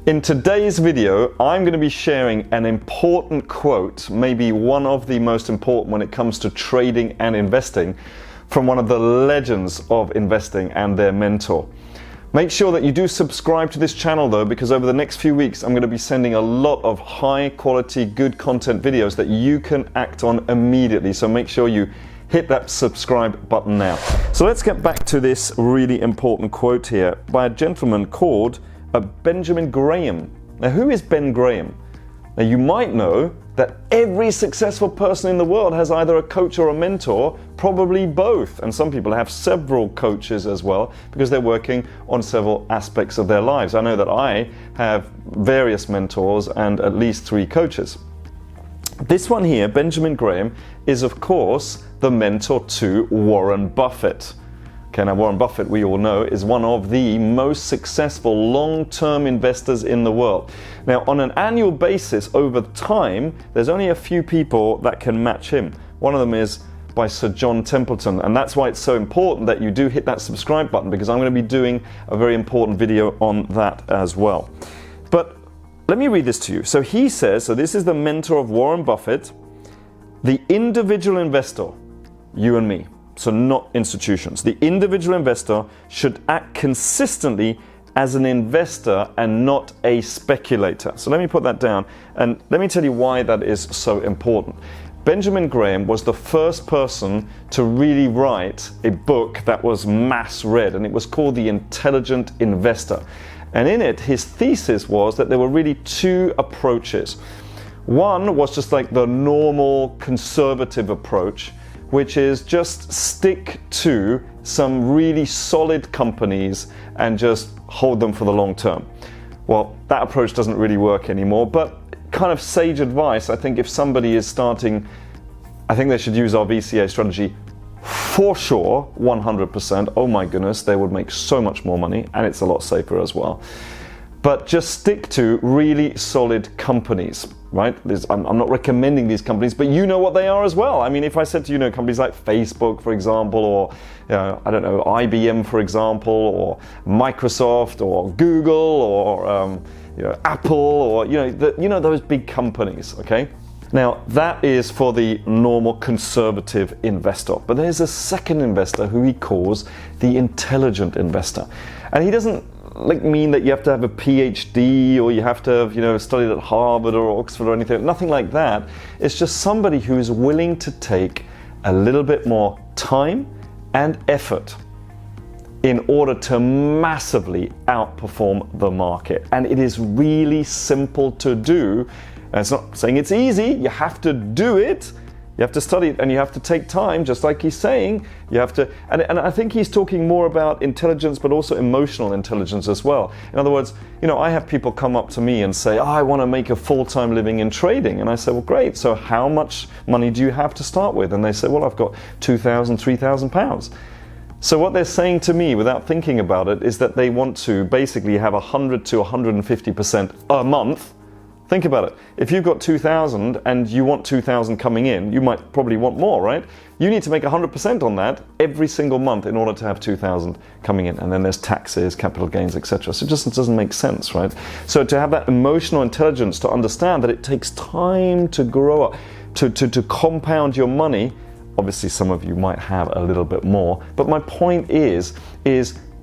In today's video, I'm going to be sharing an important quote, maybe one of the most important when it comes to trading and investing, from one of the legends of investing and their mentor. Make sure that you do subscribe to this channel though, because over the next few weeks I'm going to be sending a lot of high quality, good content videos that you can act on immediately. So make sure you hit that subscribe button now. So let's get back to this really important quote here by a gentleman called Benjamin Graham. Now, who is Ben Graham? Now, you might know that every successful person in the world has either a coach or a mentor, probably both. And some people have several coaches as well because they're working on several aspects of their lives. I know that I have various mentors and at least 3 coaches. This one here, Benjamin Graham, is of course the mentor to Warren Buffett. Okay, now Warren Buffett, we all know, is one of the most successful long-term investors in the world. Now, on an annual basis, over time, there's only a few people that can match him. One of them is by Sir John Templeton, and that's why it's so important that you do hit that subscribe button, because I'm going to be doing a very important video on that as well. But let me read this to you. So he says, so this is the mentor of Warren Buffett, the individual investor, you and me, so not institutions. The individual investor should act consistently as an investor and not a speculator. So let me put that down and let me tell you why that is so important. Benjamin Graham was the first person to really write a book that was mass read, and it was called The Intelligent Investor. And in it, his thesis was that there were really 2 approaches. One was just like the normal conservative approach, which is just stick to some really solid companies and just hold them for the long term. Well, that approach doesn't really work anymore, but kind of sage advice. I think if somebody is starting, I think they should use our VCA strategy for sure, 100%. Oh my goodness, they would make so much more money, and it's a lot safer as well. But just stick to really solid companies, right? I'm not recommending these companies, but you know what they are as well. I mean, if I said to you, companies like Facebook, for example, or I don't know, IBM, for example, or Microsoft, or Google, or Apple, or those big companies. Okay. Now that is for the normal conservative investor, but there's a second investor who he calls the intelligent investor, and he doesn't mean that you have to have a PhD or you have to have studied at Harvard or Oxford or anything, nothing like that. It's just somebody who is willing to take a little bit more time and effort in order to massively outperform the market. And it is really simple to do. And it's not saying it's easy, you have to do it. You have to study it and you have to take time, just like he's saying. You have to, and I think he's talking more about intelligence, but also emotional intelligence as well. In other words, I have people come up to me and say, I want to make a full-time living in trading. And I say, well, great. So how much money do you have to start with? And they say, well, I've got £2,000, £3,000. So what they're saying to me without thinking about it is that they want to basically have 100 to 150% a month. Think about it. If you've got 2,000 and you want 2,000 coming in, you might probably want more, right? You need to make 100% on that every single month in order to have 2,000 coming in. And then there's taxes, capital gains, etc. So it just doesn't make sense, right? So to have that emotional intelligence to understand that it takes time to grow up, to compound your money. Obviously, some of you might have a little bit more. But my point is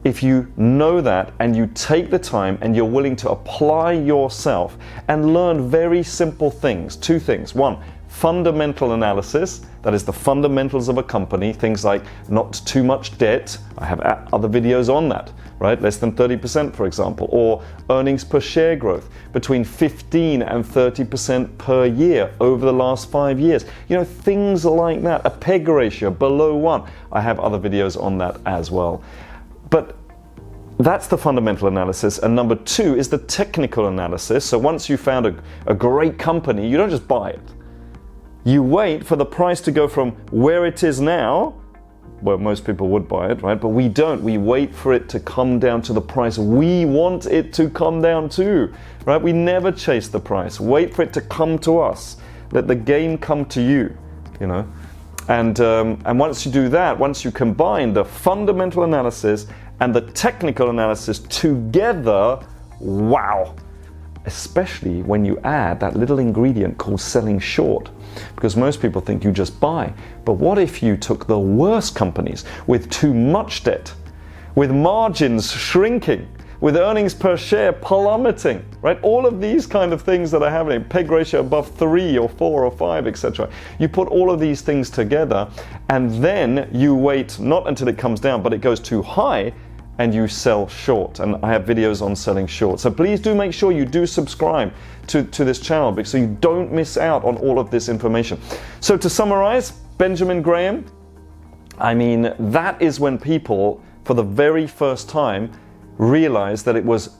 if you know that and you take the time and you're willing to apply yourself and learn very simple things, 2 things. 1, fundamental analysis, that is the fundamentals of a company, things like not too much debt. I have other videos on that, right? Less than 30%, for example, or earnings per share growth between 15 and 30% per year over the last 5 years. Things like that. A PEG ratio below 1. I have other videos on that as well. But that's the fundamental analysis. And number 2 is the technical analysis. So once you found a great company, you don't just buy it. You wait for the price to go from where it is now, where most people would buy it, right? But we don't. We wait for it to come down to the price we want it to come down to, right? We never chase the price. Wait for it to come to us. Let the game come to you, And once you do that, once you combine the fundamental analysis and the technical analysis together, wow, especially when you add that little ingredient called selling short. Because most people think you just buy. But what if you took the worst companies with too much debt, with margins shrinking, with earnings per share plummeting, right? All of these kind of things that are happening, PEG ratio above 3 or 4 or 5, etc. You put all of these things together, and then you wait not until it comes down, but it goes too high, and you sell short. And I have videos on selling short. So please do make sure you do subscribe to this channel, because so you don't miss out on all of this information. So to summarize, Benjamin Graham, I mean, that is when people, for the very first time, realized that it was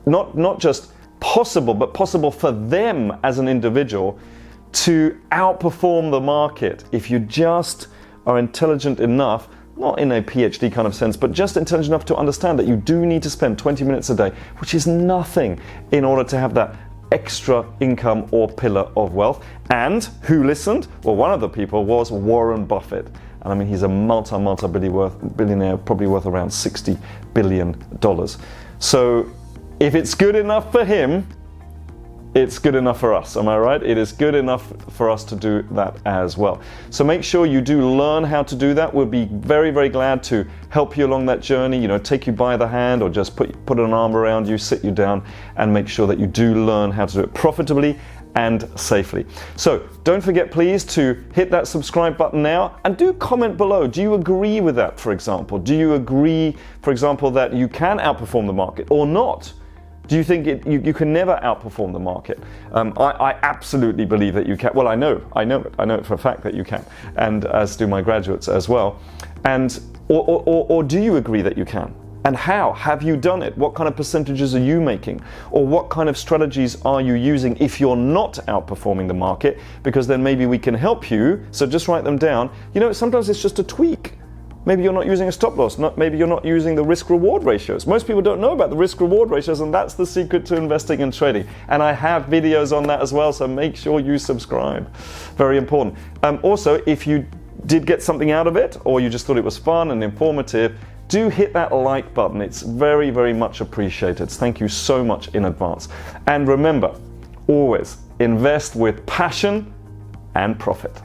not just possible, but possible for them as an individual to outperform the market if you just are intelligent enough, not in a PhD kind of sense, but just intelligent enough to understand that you do need to spend 20 minutes a day, which is nothing, in order to have that extra income or pillar of wealth. And who listened? Well, one of the people was Warren Buffett. And I mean, he's a multi-billionaire, probably worth around $60 billion. So if it's good enough for him, it's good enough for us. Am I right? It is good enough for us to do that as well. So make sure you do learn how to do that. We'll be very, very glad to help you along that journey, you know, take you by the hand, or just put an arm around you, sit you down, and make sure that you do learn how to do it profitably and safely. So don't forget, please, to hit that subscribe button now, and do comment below. Do you agree with that, for example? Do you agree, for example, that you can outperform the market or not? Do you think you can never outperform the market? I absolutely believe that you can. Well, I know it for a fact that you can, and as do my graduates as well. And or do you agree that you can? And how have you done it? What kind of percentages are you making? Or what kind of strategies are you using if you're not outperforming the market? Because then maybe we can help you. So just write them down. You know, sometimes it's just a tweak. Maybe you're not using a stop loss. Maybe you're not using the risk-reward ratios. Most people don't know about the risk-reward ratios, and that's the secret to investing and trading. And I have videos on that as well, so make sure you subscribe. Very important. Also, if you did get something out of it, or you just thought it was fun and informative, do hit that like button. It's very, very much appreciated. Thank you so much in advance. And remember, always invest with passion and profit.